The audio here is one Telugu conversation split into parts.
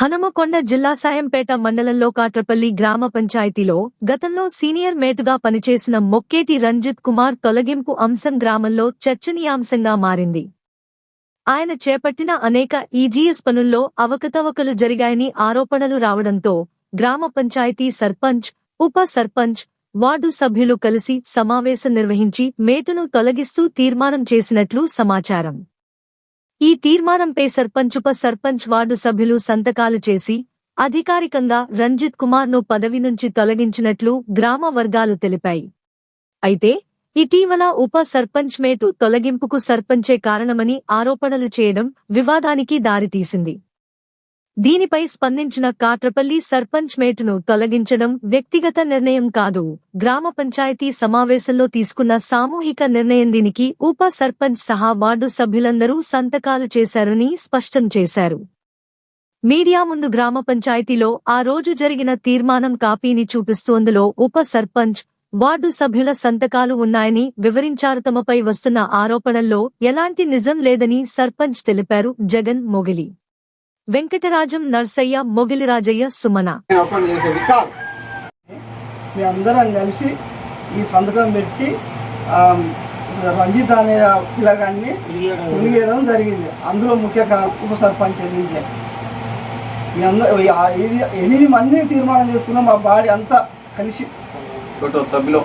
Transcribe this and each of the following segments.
హనుమకొండ జిల్లా సాయంపేట మండలంలో కాట్రపల్లి గ్రామ పంచాయతీలో గతంలో సీనియర్ మేటుగా పనిచేసిన మొక్కేటి రంజిత్ కుమార్ తొలగింపు అంశం గ్రామంలో చర్చనీయాంశంగా మారింది. ఆయన చేపట్టిన అనేక ఈజీఎస్ పనుల్లో అవకతవకలు జరిగాయని ఆరోపణలు రావడంతో గ్రామ పంచాయతీ సర్పంచ్, ఉప సర్పంచ్, వార్డు సభ్యులు కలిసి సమావేశం నిర్వహించి మేటును తొలగిస్తూ తీర్మానం చేసినట్లు సమాచారం. ఈ తీర్మానంపై సర్పంచ్, ఉప సర్పంచ్, వార్డు సభ్యులు సంతకాలు చేసి అధికారికంగా రంజిత్ కుమార్ను పదవి నుంచి తొలగించినట్లు గ్రామ వర్గాలు తెలిపాయి. అయితే ఇటీవల ఉప సర్పంచ్ మేటు తొలగింపుకు సర్పంచే కారణమని ఆరోపణలు చేయడం వివాదానికి దారితీసింది. దీనిపై స్పందించిన కాట్రపల్లి సర్పంచ్ మేటును తొలగించడం వ్యక్తిగత నిర్ణయం కాదు, గ్రామ పంచాయతీ సమావేశంలో తీసుకున్న సామూహిక నిర్ణయం. దీనికి ఉప సర్పంచ్ సహా వార్డు సభ్యులందరూ సంతకాలు చేశారని స్పష్టం చేశారు. మీడియా ముందు గ్రామ పంచాయతీలో ఆ రోజు జరిగిన తీర్మానం కాపీని చూపిస్తూ అందులో ఉప సర్పంచ్, వార్డు సభ్యుల సంతకాలు ఉన్నాయని వివరించారు. తమపై వస్తున్న ఆరోపణల్లో ఎలాంటి నిజం లేదని సర్పంచ్ తెలిపారు. జగన్, మొగిలి వెంకటరాజం, నర్సయ్య, మొగిలిరాజయ్య, సుమన అందరం కలిసి ఈ సంతకం పెట్టి రంజిత్ అనే పిల్లగాన్ని తొలగించడం జరిగింది. అందులో ముఖ్య ఉప సర్పంచ్ మీ అందరూ 8 మంది తీర్మానం చేసుకున్నాం. మా బాడీ అంతా కలిసి టోటల్ సభ్యులు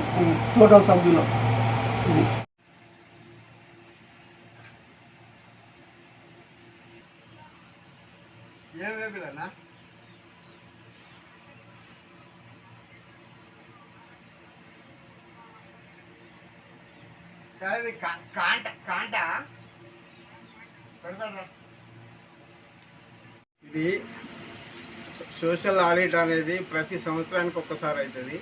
ఇది సోషల్ ఆడిట్ అనేది ప్రతి సంవత్సరానికి ఒక్కసారి అవుతుంది.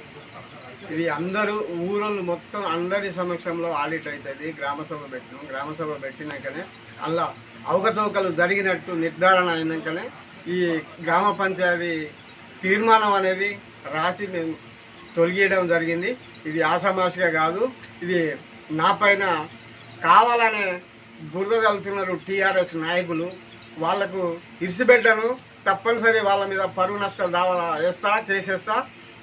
ఇది అందరూ ఊరోళ్ళు మొత్తం అందరి సమక్షంలో ఆడిట్ అవుతుంది. గ్రామసభ పెట్టినాకనే అలా అవకతవకలు జరిగినట్టు నిర్ధారణ అయినాకనే ఈ గ్రామ పంచాయతీ తీర్మానం అనేది రాసి మేము తొలగియడం జరిగింది. ఇది ఆషామాషిగా కాదు, ఇది నా పైన కావాలనే బురద చల్లుతున్నారు టీఆర్ఎస్ నాయకులు. వాళ్లకు ఇరిసిబెట్టను, తప్పనిసరి వాళ్ళ మీద పరువు నష్టాలు దావా వేస్తా, చేసేస్తా.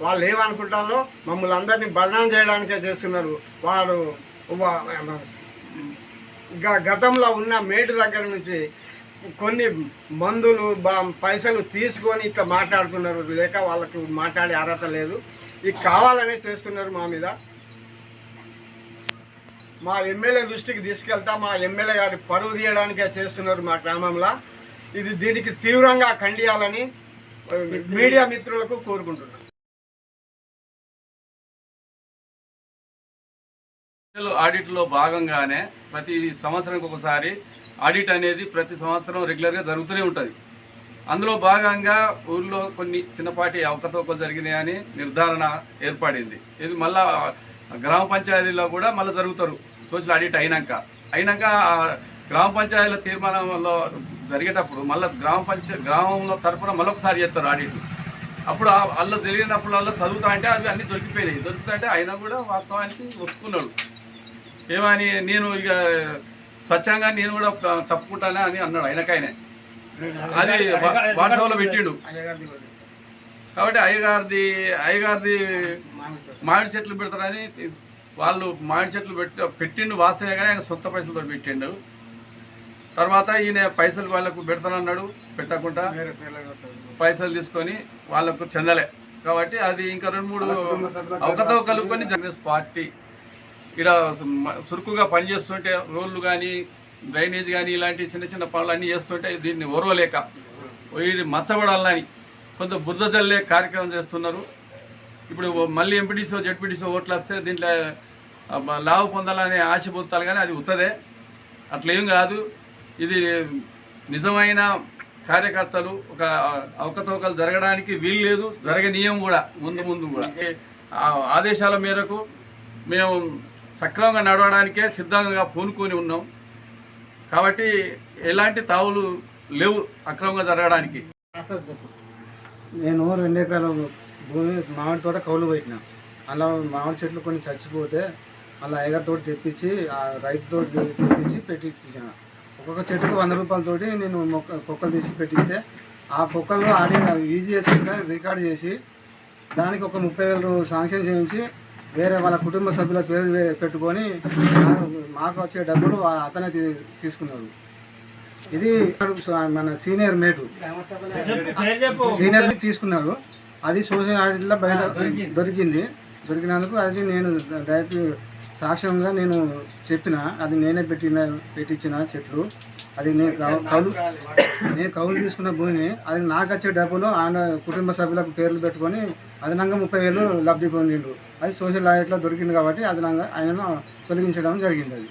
వాళ్ళు ఏమనుకుంటారో మమ్మల్ని అందరినీ బదనాం చేయడానికే చేస్తున్నారు. వారు గతంలో ఉన్న మేటు దగ్గర నుంచి కొన్ని మందులు పైసలు తీసుకొని ఇట్లా మాట్లాడుతున్నారు. లేక వాళ్ళకు మాట్లాడే అర్హత లేదు. ఇది కావాలనే చేస్తున్నారు మా మీద. మా ఎమ్మెల్యే దృష్టికి తీసుకెళ్తా, మా ఎమ్మెల్యే గారి పరువు తీయడానికే చేస్తున్నారు మా గ్రామంలో. దీనికి తీవ్రంగా ఖండియాలని మీడియా మిత్రులకు కోరుకుంటున్నాను. ఆడిట్లో భాగంగానే ప్రతి సంవత్సరానికి ఒకసారి ఆడిట్ అనేది ప్రతి సంవత్సరం రెగ్యులర్గా జరుగుతూనే ఉంటుంది. అందులో భాగంగా ఊళ్ళో కొన్ని చిన్నపాటి అవకతవకలు జరిగినాయని నిర్ధారణ ఏర్పడింది. ఇది మళ్ళా గ్రామ పంచాయతీలో కూడా మళ్ళీ జరుగుతారు. సోషల్ ఆడిట్ అయినాక గ్రామ పంచాయతీల తీర్మానంలో జరిగేటప్పుడు మళ్ళీ గ్రామంలో తరఫున మళ్ళొకసారి చేస్తారు ఆడిట్. అప్పుడు వాళ్ళు జరిగినప్పుడు వాళ్ళు చదువుతా అంటే అవి అన్నీ దొరికిపోయినాయి. దొరుకుతాయంటే అయినా కూడా వాస్తవానికి ఒప్పుకున్నాడు. ఏమని నేను ఇక స్వచ్ఛంగా నేను కూడా తప్పుకుంటానే అని అన్నాడు. ఆయనకైనా అది వాట్సాప్లో పెట్టిండు. కాబట్టి అయ్యగారిది మామిడి చెట్లు పెడతారని వాళ్ళు మామిడి చెట్లు పెట్టిండు వాస్తవే, కానీ ఆయన సొంత పైసలతో పెట్టిండు. తర్వాత ఈయన పైసలు వాళ్ళకు పెడతానన్నాడు, పెట్టకుండా పైసలు తీసుకొని వాళ్ళకు చెందలే. కాబట్టి అది ఇంకా 2-3 అవకతవకలు కొన్ని కాంగ్రెస్ పార్టీ ఇక్కడ చురుకుగా పనిచేస్తుంటే రోడ్లు కానీ డ్రైనేజ్ కానీ ఇలాంటి చిన్న చిన్న పనులు అన్నీ చేస్తుంటే దీన్ని ఓర్వలేక వీడి మచ్చబడాలని కొంత బురద జల్లే కార్యక్రమం చేస్తున్నారు. ఇప్పుడు మళ్ళీ ఎంపీటీసీ, జెడ్పీటీసీ ఓట్లు వస్తే దీంట్లో లాభ పొందాలనే ఆశ పొందాలి, కానీ అది ఉత్తదే, అట్లేం కాదు. ఇది నిజమైన కార్యకర్తలు ఒక అవకతవకలు జరగడానికి వీలు లేదు, జరగనీయం కూడా. ముందు కూడా ఆదేశాల మేరకు మేము సక్రమంగా నడవడానికే సిద్ధంగా పూనుకొని ఉన్నాం. కాబట్టి ఎలాంటి తావులు లేవు అక్రమంగా జరగడానికి. నేను 2 ఎకరాల భూమి మామిడి తోట కౌలు పెట్టిన. అలా మామిడి చెట్లు కొన్ని చచ్చిపోతే అలా అయ్యగారితో తెప్పించి రైతుతో తెప్పించి పెట్టించాను. ఒక్కొక్క చెట్టుకు 100 రూపాయలతోటి నేను మొక్కలు తీసి పెట్టిస్తే ఆ బుక్కలో ఆడియో ఈజీఎస్ కింద రికార్డ్ చేసి దానికి ఒక 30,000 శాంక్షన్ చేయించి వేరే వాళ్ళ కుటుంబ సభ్యుల పేరు పెట్టుకొని మాకు వచ్చే డబ్బులు అతనే తీసుకున్నారు. ఇది మన సీనియర్ మేటు తీసుకున్నారు. అది సోషల్ ఆడిట్లో బయట దొరికినందుకు అది నేను డైరెక్ట్ సాక్ష్యంగా నేను చెప్పిన, అది నేనే పెట్టించిన చెట్లు, అది నేను కౌలు తీసుకున్న భూమిని, అది నాకు వచ్చే డబ్బులు ఆయన కుటుంబ సభ్యులకు పేర్లు పెట్టుకొని అదనంగా 30,000 లబ్ధి పొందిండు. అది సోషల్ ఆడిట్లో దొరికింది కాబట్టి అదనంగా ఆయనను తొలగించడం జరిగింది. అది